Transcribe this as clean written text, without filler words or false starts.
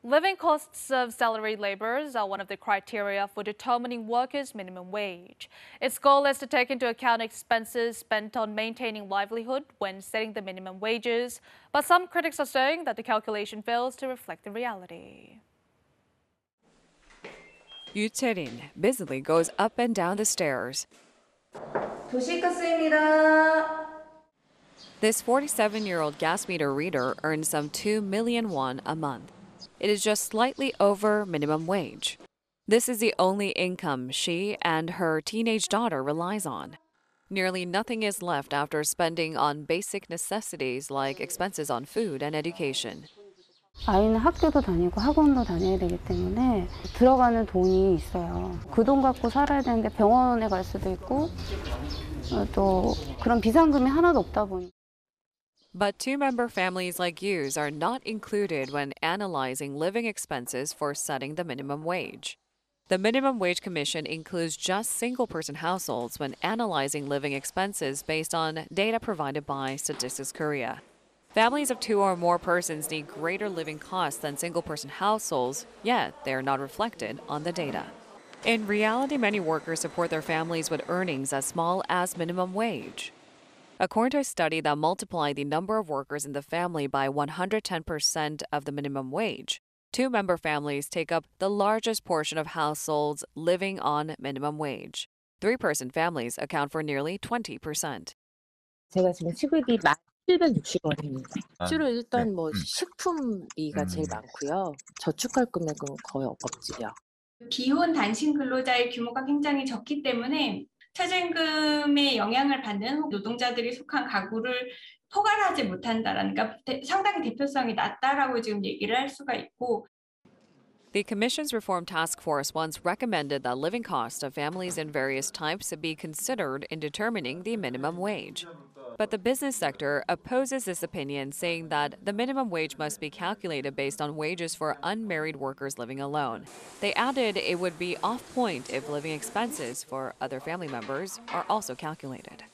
Living costs of salaried laborers are one of the criteria for determining workers' minimum wage. Its goal is to take into account expenses spent on maintaining livelihood when setting the minimum wages, but some critics are saying that the calculation fails to reflect the reality. Yu Cherin busily goes up and down the stairs. 도시가스입니다. This 47-year-old gas meter reader earns some 2 million won a month. It is just slightly over minimum wage. This is the only income she and her teenage daughter relies on. Nearly nothing is left after spending on basic necessities like expenses on food and education. 아이는 학교도 다니고 학원도 다녀야 되기 때문에 들어가는 돈이 있어요. 그 돈 갖고 살아야 되는데 병원에 갈 수도 있고 또 그런 비상금이 하나도 없다 보니. But two-member families like Yu's are not included when analyzing living expenses for setting the minimum wage. The Minimum Wage Commission includes just single-person households when analyzing living expenses based on data provided by Statistics Korea. Families of 2 or more persons need greater living costs than single-person households, yet they are not reflected on the data. In reality, many workers support their families with earnings as small as minimum wage. According to a study that multiplied the number of workers in the family by 110% of the minimum wage, two-member families take up the largest portion of households living on minimum wage. Three-person families account for nearly 20%. 제가 지금 시급이 1,760원입니다. 주로 일단 식품비가 제일 많고요. 저축할 금액은 거의 없지요. 비혼 단신 근로자의 규모가 굉장히 적기 때문에 최저임금의 영향을 받는 노동자들이 속한 가구를 포괄하지 못한다라는, 그러니까 상당히 대표성이 낮다라고 지금 얘기를 할 수가 있고. The Commission's Reform Task Force once recommended that living costs of families in various types be considered in determining the minimum wage. But the business sector opposes this opinion, saying that the minimum wage must be calculated based on wages for unmarried workers living alone. They added it would be off-point if living expenses for other family members are also calculated.